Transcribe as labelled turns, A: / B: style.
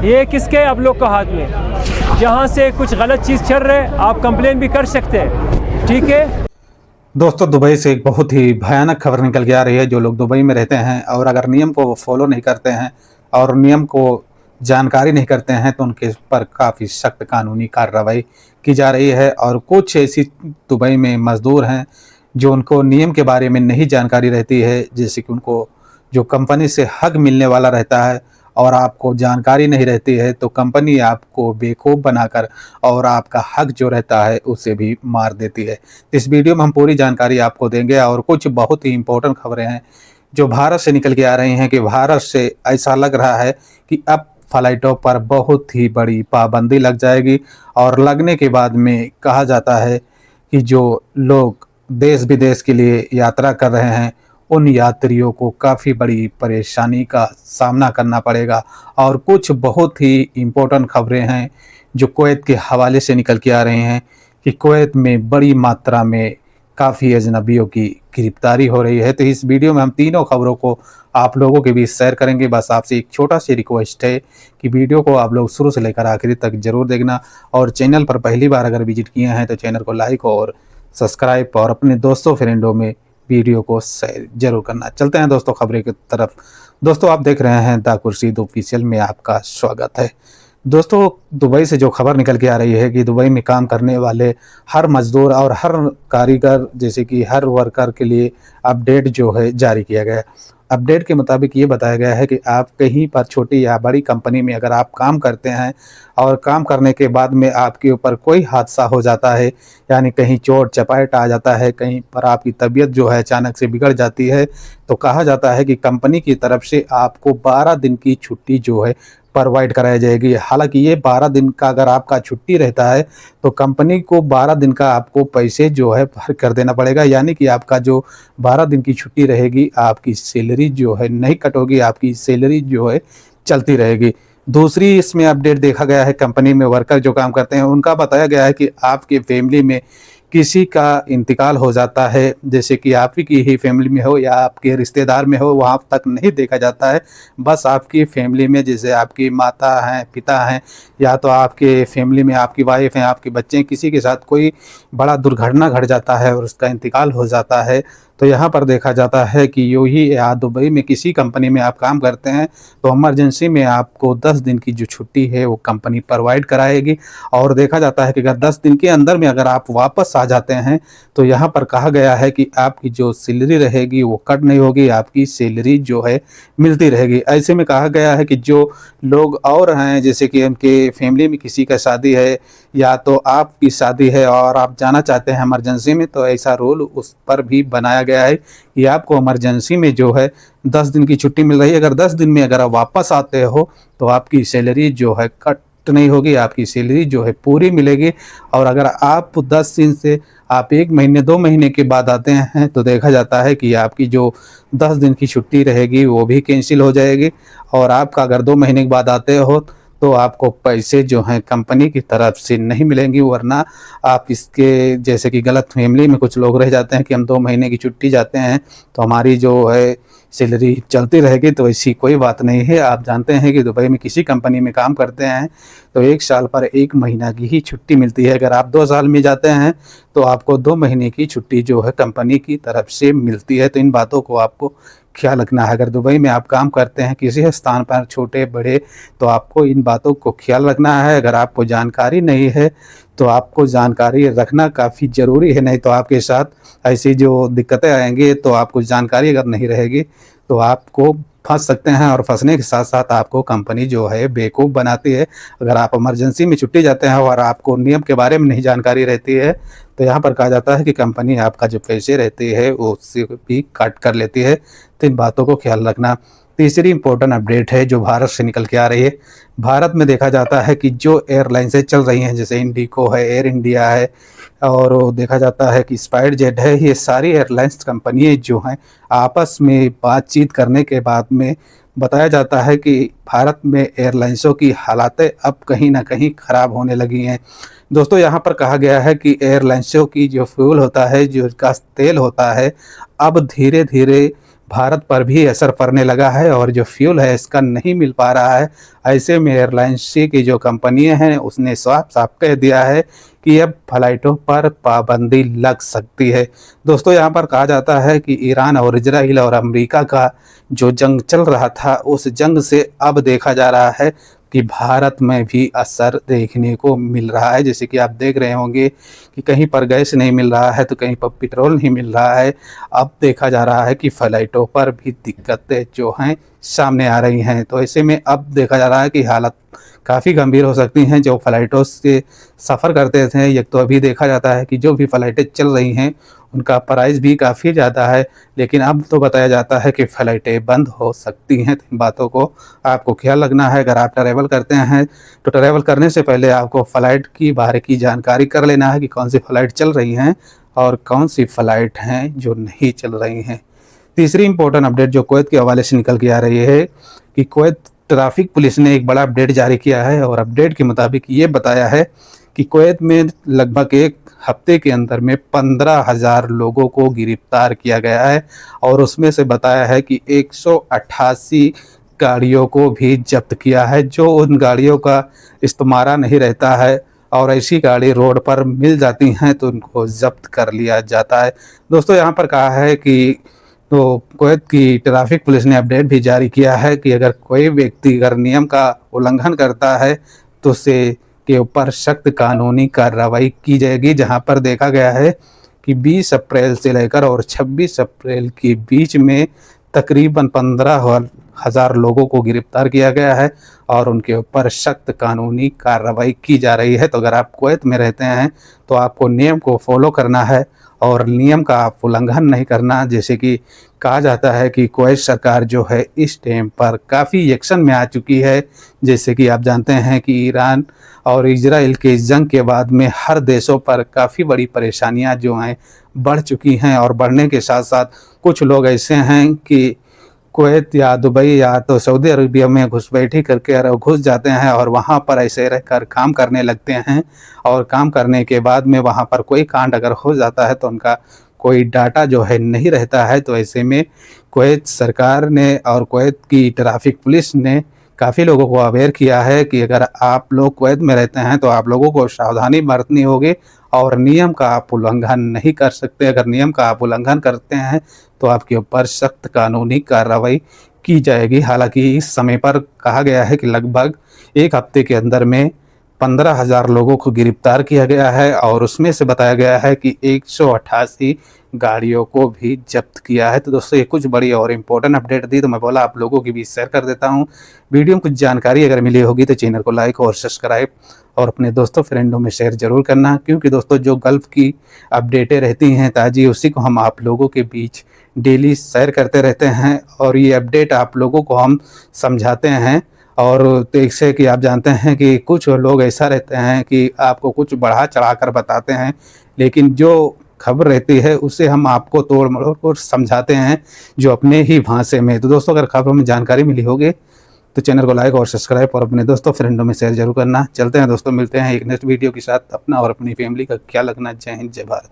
A: ये किसके आप लोग का हाथ में। जहाँ से कुछ गलत चीज़ चल रहा है आप कंप्लेन भी कर सकते हैं, ठीक है।
B: दोस्तों, दुबई से एक बहुत ही भयानक खबर निकल के आ रही है। जो लोग दुबई में रहते हैं और अगर नियम को फॉलो नहीं करते हैं और नियम को जानकारी नहीं करते हैं तो उनके पर काफ़ी सख्त कानूनी कार्रवाई की जा रही है। और कुछ ऐसी दुबई में मज़दूर हैं जो उनको नियम के बारे में नहीं जानकारी रहती है, जैसे कि उनको जो कंपनी से हक मिलने वाला रहता है और आपको जानकारी नहीं रहती है तो कंपनी आपको बेवकूफ़ बनाकर और आपका हक जो रहता है उसे भी मार देती है। इस वीडियो में हम पूरी जानकारी आपको देंगे और कुछ बहुत ही इम्पोर्टेंट खबरें हैं जो भारत से निकल के आ रही हैं कि भारत से ऐसा लग रहा है कि अब फ्लाइटों पर बहुत ही बड़ी पाबंदी लग जाएगी। और लगने के बाद में कहा जाता है कि जो लोग देश विदेश के लिए यात्रा कर रहे हैं उन यात्रियों को काफ़ी बड़ी परेशानी का सामना करना पड़ेगा। और कुछ बहुत ही इम्पोर्टेंट खबरें हैं जो कुवैत के हवाले से निकल के आ रही हैं कि कुवैत में बड़ी मात्रा में काफ़ी अजनबियों की गिरफ्तारी हो रही है। तो इस वीडियो में हम तीनों खबरों को आप लोगों के बीच शेयर करेंगे। बस आपसे एक छोटा सी रिक्वेस्ट है कि वीडियो को आप लोग शुरू से लेकर आखिरी तक जरूर देखना और चैनल पर पहली बार अगर विजिट किए हैं तो चैनल को लाइक और सब्सक्राइब और अपने दोस्तों फ्रेंडों में वीडियो को शेयर जरूर करना। चलते हैं दोस्तों खबरें की तरफ। दोस्तों, आप देख रहे हैं द खुर्शीद ऑफिशियल में आपका स्वागत है। दोस्तों, दुबई से जो खबर निकल के आ रही है कि दुबई में काम करने वाले हर मजदूर और हर कारीगर जैसे कि हर वर्कर के लिए अपडेट जो है जारी किया गया है। अपडेट के मुताबिक ये बताया गया है कि आप कहीं पर छोटी या बड़ी कंपनी में अगर आप काम करते हैं और काम करने के बाद में आपके ऊपर कोई हादसा हो जाता है, यानी कहीं चोट चपाट आ जाता है, कहीं पर आपकी तबीयत जो है अचानक से बिगड़ जाती है, तो कहा जाता है कि कंपनी की तरफ से आपको 12 दिन की छुट्टी जो है प्रोवाइड कराई जाएगी। हालांकि ये 12 दिन का अगर आपका छुट्टी रहता है तो कंपनी को 12 दिन का आपको पैसे जो है भर कर देना पड़ेगा, यानी कि आपका जो 12 दिन की छुट्टी रहेगी आपकी सैलरी जो है नहीं कट होगी, आपकी सैलरी जो है चलती रहेगी। दूसरी इसमें अपडेट देखा गया है कंपनी में वर्कर जो काम करते हैं उनका बताया गया है कि आपके फैमिली में किसी का इंतकाल हो जाता है, जैसे कि आप ही की ही फैमिली में हो या आपके रिश्तेदार में हो, वहाँ तक नहीं देखा जाता है। बस आपकी फैमिली में जैसे आपकी माता हैं, पिता हैं, या तो आपके फैमिली में आपकी वाइफ हैं, आपके बच्चे हैं, किसी के साथ कोई बड़ा दुर्घटना घट जाता है और उसका इंतकाल हो जाता है तो यहाँ पर देखा जाता है कि यूँ ही या दुबई में किसी कंपनी में आप काम करते हैं तो इमरजेंसी में आपको 10 दिन की जो छुट्टी है वो कंपनी प्रोवाइड कराएगी। और देखा जाता है कि अगर 10 दिन के अंदर में अगर आप वापस आ जाते हैं तो यहाँ पर कहा गया है कि आपकी जो सैलरी रहेगी वो कट नहीं होगी, आपकी सैलरी जो है मिलती रहेगी। ऐसे में कहा गया है कि जो लोग और हैं जैसे कि उनके फैमिली में किसी का शादी है या तो आपकी शादी है और आप जाना चाहते हैं इमरजेंसी में, तो ऐसा रूल उस पर भी बनाया गया है कि आपको इमरजेंसी में जो है 10 दिन की छुट्टी मिल रही है। अगर 10 दिन में अगर आप वापस आते हो तो आपकी सैलरी जो है कट नहीं होगी, आपकी सैलरी जो है पूरी मिलेगी। और अगर आप 10 दिन से आप 1 महीने 2 महीने के बाद आते हैं तो देखा जाता है कि आपकी जो 10 दिन की छुट्टी रहेगी वो भी कैंसिल हो जाएगी। और आपका अगर 2 महीने के बाद आते हो तो आपको पैसे जो हैं कंपनी की तरफ से नहीं मिलेंगी, वरना आप इसके जैसे कि गलत फैमिली में कुछ लोग रह जाते हैं कि हम 2 महीने की छुट्टी जाते हैं तो हमारी जो है सैलरी चलती रहेगी, तो ऐसी कोई बात नहीं है। आप जानते हैं कि दुबई में किसी कंपनी में काम करते हैं तो 1 साल पर 1 महीना की ही छुट्टी मिलती है। अगर आप 2 साल में जाते हैं तो आपको 2 महीने की छुट्टी जो है कंपनी की तरफ से मिलती है। तो इन बातों को आपको ख्याल रखना है। अगर दुबई में आप काम करते हैं किसी स्थान पर छोटे बड़े तो आपको इन बातों को ख्याल रखना है। अगर आपको जानकारी नहीं है तो आपको जानकारी रखना काफ़ी ज़रूरी है, नहीं तो आपके साथ ऐसी जो दिक्कतें आएंगी तो आपको जानकारी अगर नहीं रहेगी तो आपको फंस सकते हैं और फंसने के साथ साथ आपको कंपनी जो है बेवकूफ़ बनाती है। अगर आप इमरजेंसी में छुट्टी जाते हैं और आपको नियम के बारे में नहीं जानकारी रहती है तो यहाँ पर कहा जाता है कि कंपनी आपका जो पैसे रहते हैं वो उससे भी काट कर लेती है। तो इन बातों को ख्याल रखना। तीसरी इंपॉर्टेंट अपडेट है जो भारत से निकल के आ रही है। भारत में देखा जाता है कि जो एयरलाइंसें चल रही हैं जैसे इंडिको है, एयर इंडिया है और देखा जाता है कि स्पाइस जेट है, ये सारी एयरलाइंस कंपनियाँ जो हैं आपस में बातचीत करने के बाद में बताया जाता है कि भारत में एयरलाइंसों की हालातें अब कहीं ना कहीं ख़राब होने लगी हैं। दोस्तों, यहाँ पर कहा गया है कि एयरलाइंसों की जो फ्यूल होता है, जो इसका तेल होता है, अब धीरे धीरे भारत पर भी असर पड़ने लगा है और जो फ्यूल है इसका नहीं मिल पा रहा है ऐसे में एयरलाइंस की जो कंपनियां हैं उसने साफ साफ कह दिया है कि अब फ्लाइटों पर पाबंदी लग सकती है। दोस्तों यहाँ पर कहा जाता है कि ईरान और इजराइल और अमेरिका का जो जंग चल रहा था उस जंग से अब देखा जा रहा है कि भारत में भी असर देखने को मिल रहा है। जैसे कि आप देख रहे होंगे कि कहीं पर गैस नहीं मिल रहा है तो कहीं पर पेट्रोल नहीं मिल रहा है। अब देखा जा रहा है कि फ्लाइटों पर भी दिक्कतें जो हैं सामने आ रही हैं। तो ऐसे में अब देखा जा रहा है कि हालत काफ़ी गंभीर हो सकती हैं। जो फ़्लाइटों से सफ़र करते थे, एक तो अभी देखा जाता है कि जो भी फ़्लाइटें चल रही हैं उनका प्राइस भी काफ़ी ज़्यादा है, लेकिन अब तो बताया जाता है कि फ़्लाइटें बंद हो सकती हैं। तो इन बातों को आपको ख्याल रखना है। अगर आप ट्रैवल करते हैं तो ट्रैवल करने से पहले आपको फ़्लाइट की बारे की जानकारी कर लेना है कि कौन सी फ़्लाइट चल रही हैं और कौन सी फ़्लाइट हैं जो नहीं चल रही हैं। तीसरी इंपॉर्टेंट अपडेट जो कुवैत के हवाले से निकल के आ रही है कि कुवैत ट्रैफिक पुलिस ने एक बड़ा अपडेट जारी किया है और अपडेट के मुताबिक ये बताया है कि कुवैत में लगभग एक हफ्ते के अंदर में 15,000 लोगों को गिरफ्तार किया गया है और उसमें से बताया है कि 188 गाड़ियों को भी जब्त किया है। जो उन गाड़ियों का इस्तेमाल नहीं रहता है और ऐसी गाड़ी रोड पर मिल जाती हैं तो उनको जब्त कर लिया जाता है। दोस्तों यहाँ पर कहा है कि तो कुवैत की ट्रैफिक पुलिस ने अपडेट भी जारी किया है कि अगर कोई व्यक्ति अगर नियम का उल्लंघन करता है तो उसे के ऊपर सख्त कानूनी कार्रवाई की जाएगी। जहां पर देखा गया है कि 20 अप्रैल से लेकर और 26 अप्रैल के बीच में तकरीबन 15,000 लोगों को गिरफ्तार किया गया है और उनके ऊपर सख्त कानूनी कार्रवाई की जा रही है। तो अगर आप कुवैत में रहते हैं तो आपको नियम को फॉलो करना है और नियम का आप उल्लंघन नहीं करना। जैसे कि कहा जाता है कि कुवैत सरकार जो है इस टाइम पर काफ़ी एक्शन में आ चुकी है। जैसे कि आप जानते हैं कि ईरान और इजराइल के जंग के बाद में हर देशों पर काफ़ी बड़ी परेशानियां जो हैं बढ़ चुकी हैं और बढ़ने के साथ साथ कुछ लोग ऐसे हैं कि कुवैत या दुबई या तो सऊदी अरबिया में घुसपैठी करके घुस जाते हैं और वहाँ पर ऐसे रहकर काम करने लगते हैं और काम करने के बाद में वहाँ पर कोई कांड अगर हो जाता है तो उनका कोई डाटा जो है नहीं रहता है। तो ऐसे में कुवैत सरकार ने और कुवैत की ट्रैफिक पुलिस ने काफ़ी लोगों को अवेयर किया है कि अगर आप लोग कुवैत में रहते हैं तो आप लोगों को सावधानी बरतनी होगी और नियम का आप उल्लंघन नहीं कर सकते। अगर नियम का आप उल्लंघन करते हैं तो आपके ऊपर सख्त कानूनी कार्रवाई की जाएगी। हालांकि इस समय पर कहा गया है कि लगभग एक हफ्ते के अंदर में 15,000 लोगों को गिरफ्तार किया गया है और उसमें से बताया गया है कि 188 गाड़ियों को भी जब्त किया है। तो दोस्तों ये कुछ बड़ी और इम्पोर्टेंट अपडेट दी तो मैं बोला आप लोगों के बीच शेयर कर देता हूँ। वीडियो में कुछ जानकारी अगर मिली होगी तो चैनल को लाइक और सब्सक्राइब और अपने दोस्तों फ्रेंडों में शेयर जरूर करना, क्योंकि दोस्तों जो गल्फ़ की अपडेटें रहती हैं ताज़ी उसी को हम आप लोगों के बीच डेली शेयर करते रहते हैं और ये अपडेट आप लोगों को हम समझाते हैं। और जैसे कि आप जानते हैं कि कुछ लोग ऐसा रहते हैं कि आपको कुछ बढ़ा चढ़ा कर बताते हैं, लेकिन जो खबर रहती है उसे हम आपको तोड़ मरोड़ कर समझाते हैं जो अपने ही भाषा में। तो दोस्तों अगर खबरों में जानकारी मिली होगी तो चैनल को लाइक और सब्सक्राइब और अपने दोस्तों फ्रेंडों में शेयर जरूर करना। चलते हैं दोस्तों, मिलते हैं एक नेक्स्ट वीडियो के साथ। अपना और अपनी फैमिली का ख्याल रखना। जय हिंद, जय भारत।